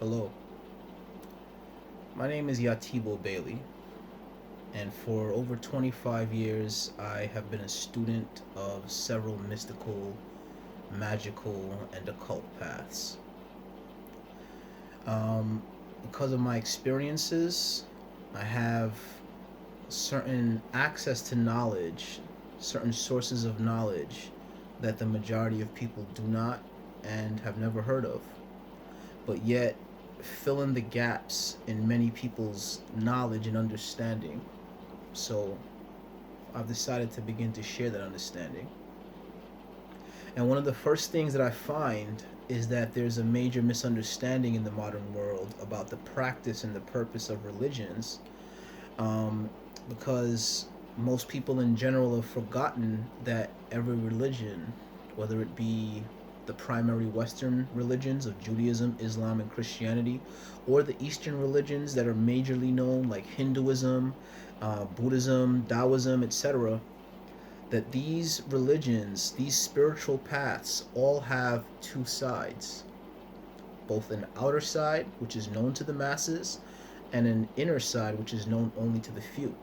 Hello, my name is Yatibo Bailey, and for over 25 years, I have been a student of several mystical, magical, and occult paths. Um, because of my experiences, I have certain access to knowledge, certain sources of knowledge that the majority of people do not and have never heard of, but yet fill in the gaps in many people's knowledge and understanding. So I've decided to begin to share that understanding. And one of the first things that I find is that there's a major misunderstanding in the modern world about the practice and the purpose of religions, um, because most people in general have forgotten that every religion, whether it be the primary Western religions of Judaism, Islam, and Christianity, or the Eastern religions that are majorly known like Hinduism, Buddhism, Taoism, etc., that these religions, these spiritual paths, all have two sides, both an outer side, which is known to the masses, and an inner side, which is known only to the few.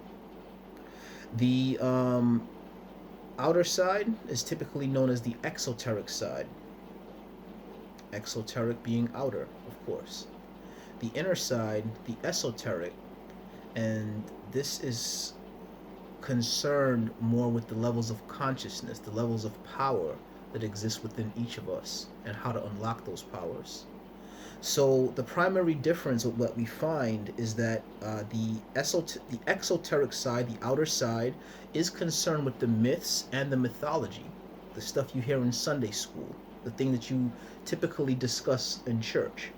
The outer side is typically known as the exoteric side, exoteric being outer, of course. The inner side, the esoteric, and this is concerned more with the levels of consciousness, the levels of power that exist within each of us, and how to unlock those powers. So the primary difference of what we find is that the exoteric side, the outer side, is concerned with the myths and the mythology, the stuff you hear in Sunday school, the thing that you typically discuss in church.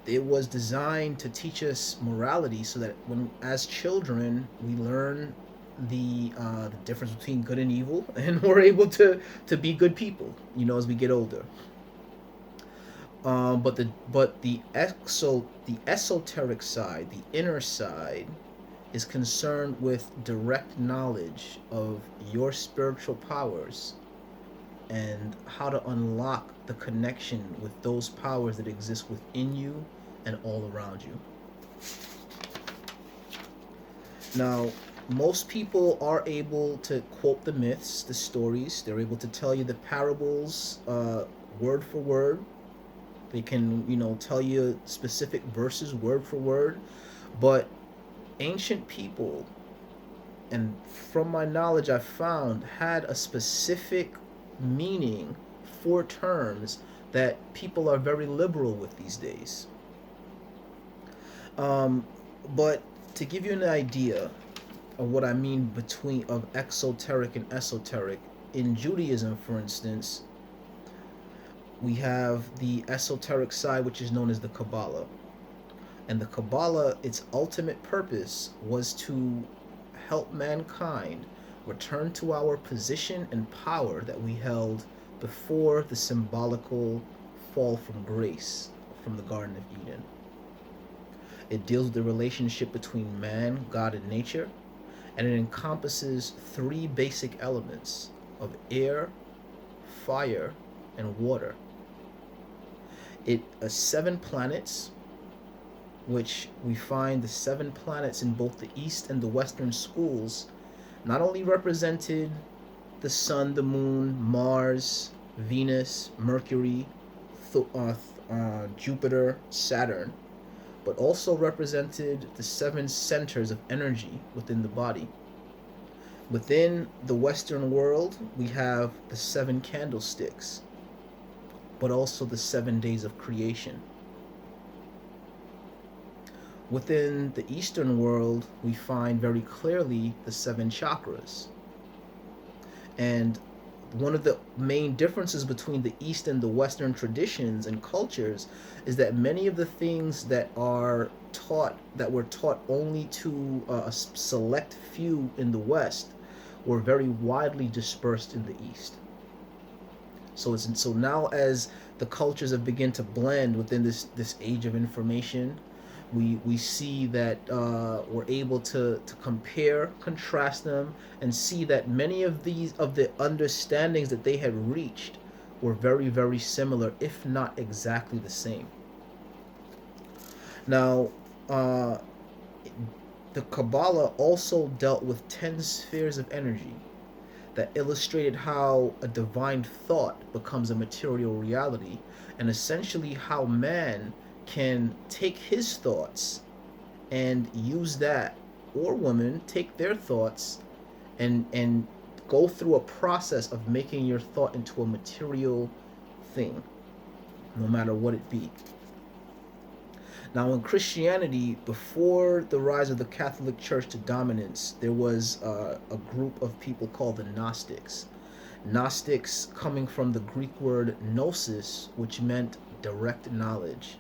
It was designed to teach us morality so that when, as children, we learn the difference between good and evil, and we're able to be good people, as we get older. But the esoteric side, the inner side, is concerned with direct knowledge of your spiritual powers and how to unlock the connection with those powers that exist within you and all around you. Now, most people are able to quote the myths, the stories. They're able to tell you the parables word for word. They can, tell you specific verses word for word. But ancient people, and from my knowledge, I've found, had a specific meaning for terms that people are very liberal with these days. Um, but to give you an idea of what I mean between of exoteric and esoteric, in Judaism, for instance, we have the esoteric side, which is known as the Kabbalah. And the Kabbalah, its ultimate purpose was to help mankind return to our position and power that we held before the symbolical fall from grace from the Garden of Eden. It deals with the relationship between man, God, and nature, and it encompasses three basic elements of air, fire, and water. It seven planets, which we find the seven planets in both the East and the Western schools, not only represented the Sun, the Moon, Mars, Venus, Mercury, Jupiter, Saturn, but also represented the seven centers of energy within the body. Within the Western world, we have the seven candlesticks, but also the 7 days of creation. Within the Eastern world, we find very clearly the seven chakras. And one of the main differences between the East and the Western traditions and cultures is that many of the things that were taught only to a select few in the West, were very widely dispersed in the East. So now, as the cultures have begun to blend within this age of information, we see that we're able to compare, contrast them, and see that many of the understandings that they had reached were very, very similar, if not exactly the same. Now, uh, the Kabbalah also dealt with 10 spheres of energy that illustrated how a divine thought becomes a material reality, and essentially how man can take his thoughts and use that, or women take their thoughts and go through a process of making your thought into a material thing, no matter what it be. Now, in Christianity, before the rise of the Catholic Church to dominance, there was a group of people called the Gnostics. Gnostics coming from the Greek word gnosis, which meant direct knowledge.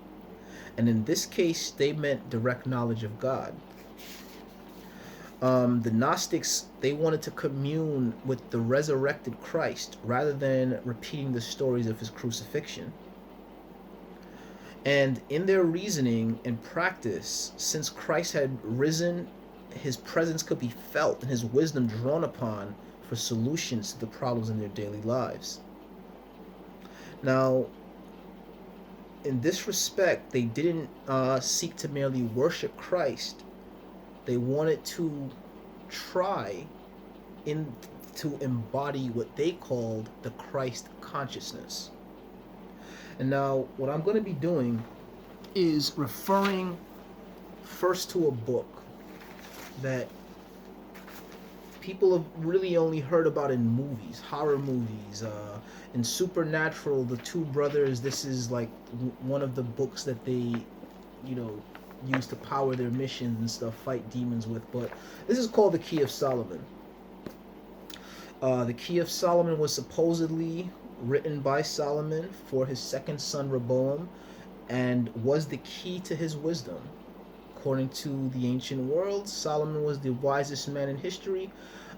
And in this case, they meant direct knowledge of God. The Gnostics, they wanted to commune with the resurrected Christ rather than repeating the stories of his crucifixion. And in their reasoning and practice, since Christ had risen, his presence could be felt and his wisdom drawn upon for solutions to the problems in their daily lives. Now, in this respect, they didn't seek to merely worship Christ. They wanted to try to embody what they called the Christ consciousness. And now, what I'm going to be doing is referring first to a book that people have really only heard about in movies, horror movies. In Supernatural, the two brothers, this is like one of the books that they, use to power their missions and stuff, fight demons with. But this is called the Key of Solomon. The Key of Solomon was supposedly written by Solomon for his second son Rehoboam, and was the key to his wisdom. According to the ancient world, Solomon was the wisest man in history,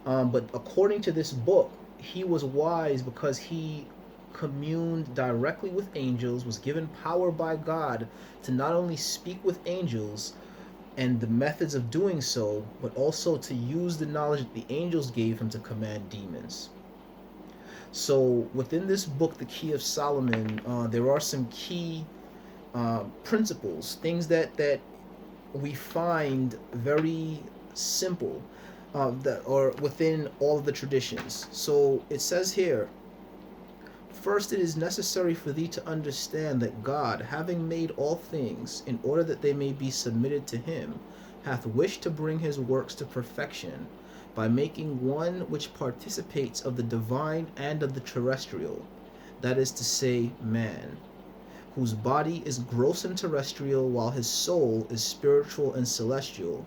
but according to this book, he was wise because he communed directly with angels, was given power by God to not only speak with angels and the methods of doing so, but also to use the knowledge that the angels gave him to command demons. So within this book, The Key of Solomon, there are some key principles, things that we find very simple, that are within all of the traditions. So it says here, first, it is necessary for thee to understand that God, having made all things, in order that they may be submitted to him, hath wished to bring his works to perfection, by making one which participates of the divine and of the terrestrial, that is to say, man, whose body is gross and terrestrial, while his soul is spiritual and celestial,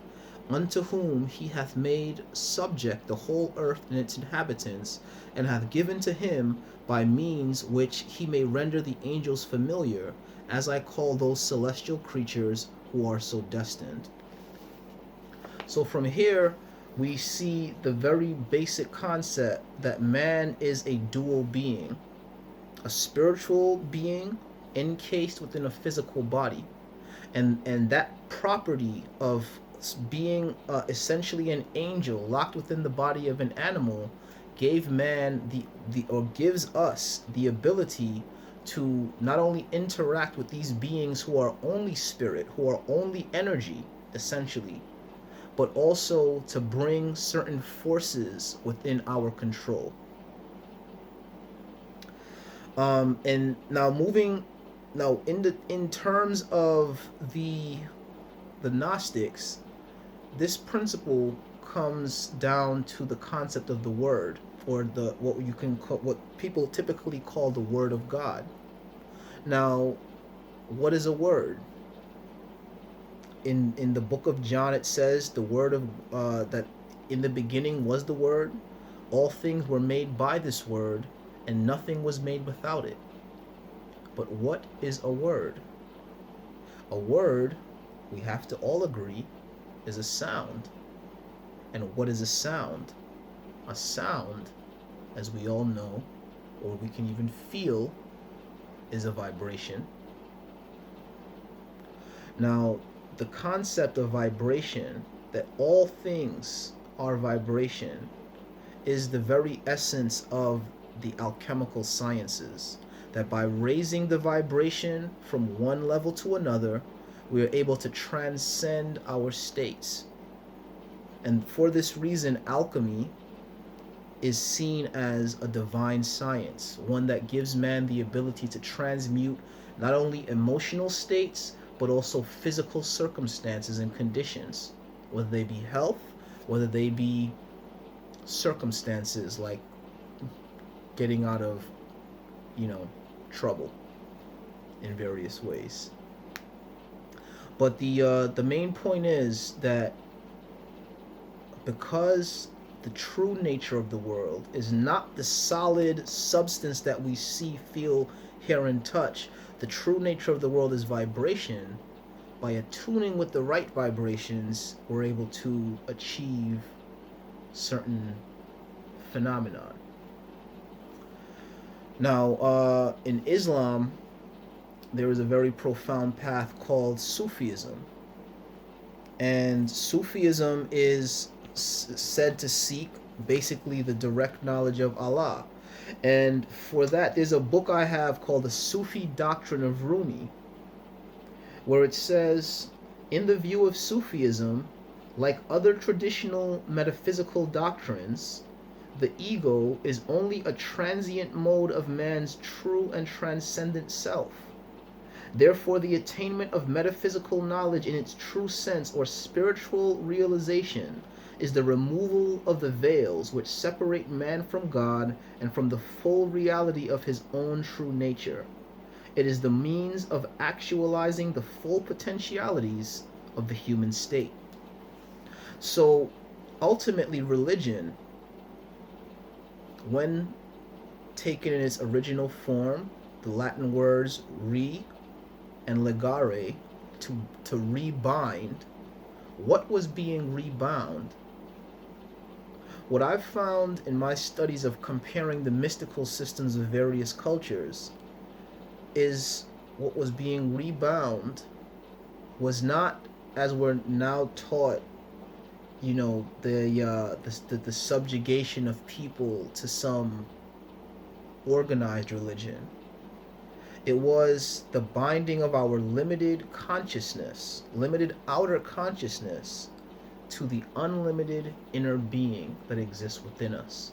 unto whom he hath made subject the whole earth and its inhabitants, and hath given to him by means which he may render the angels familiar, as I call those celestial creatures who are so destined. So from here, we see the very basic concept that man is a dual being, a spiritual being encased within a physical body, and that property of being essentially an angel locked within the body of an animal gave man gives us the ability to not only interact with these beings who are only spirit, who are only energy, essentially, but also to bring certain forces within our control. And now in terms of the Gnostics, this principle comes down to the concept of the word, or what people typically call the word of God. Now, what is a word? In the book of John, it says the word of that in the beginning was the word. All things were made by this word, and nothing was made without it. But what is a word? A word, we have to all agree, is a sound. And what is a sound? A sound, as we all know, or we can even feel, is a vibration. Now, the concept of vibration, that all things are vibration, is the very essence of the alchemical sciences. that by raising the vibration from one level to another, we are able to transcend our states. And for this reason, alchemy is seen as a divine science, one that gives man the ability to transmute not only emotional states, but also physical circumstances and conditions, whether they be health, whether they be circumstances like getting out of, trouble in various ways. But the main point is that because the true nature of the world is not the solid substance that we see, feel, hear, and touch. The true nature of the world is vibration. By attuning with the right vibrations, we're able to achieve certain phenomenon. Now, in Islam, there is a very profound path called Sufism. And Sufism is said to seek basically the direct knowledge of Allah. And for that, there's a book I have called The Sufi Doctrine of Rumi, where it says, in the view of Sufism, like other traditional metaphysical doctrines, the ego is only a transient mode of man's true and transcendent self. Therefore, the attainment of metaphysical knowledge in its true sense or spiritual realization is the removal of the veils which separate man from God and from the full reality of his own true nature. It is the means of actualizing the full potentialities of the human state. So, ultimately, religion, when taken in its original form, the Latin words re and legare, to rebind, what was being rebound? What I've found in my studies of comparing the mystical systems of various cultures is what was being rebound was not, as we're now taught, the subjugation of people to some organized religion. It was the binding of our limited consciousness, limited outer consciousness, to the unlimited inner being that exists within us.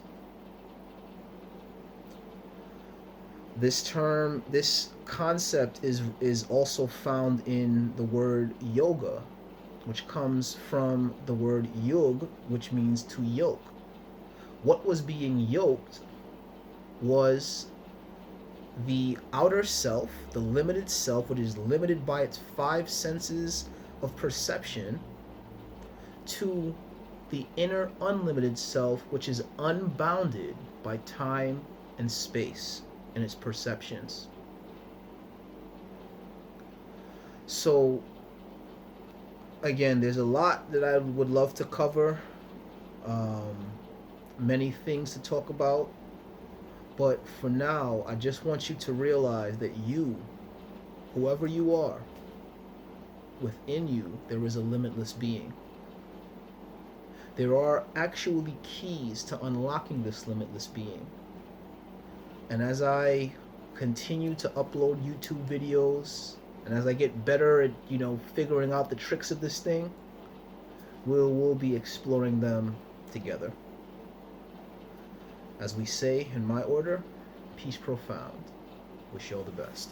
This concept is also found in the word yoga, which comes from the word yug, which means to yoke. What was being yoked was the outer self, the limited self, which is limited by its five senses of perception, to the inner unlimited self, which is unbounded by time and space and its perceptions. So, again, there's a lot that I would love to cover, many things to talk about, but for now, I just want you to realize that you, whoever you are, within you, there is a limitless being. There are actually keys to unlocking this limitless being. And as I continue to upload YouTube videos, and as I get better at, figuring out the tricks of this thing, we'll be exploring them together. As we say in my order, peace profound. Wish you all the best.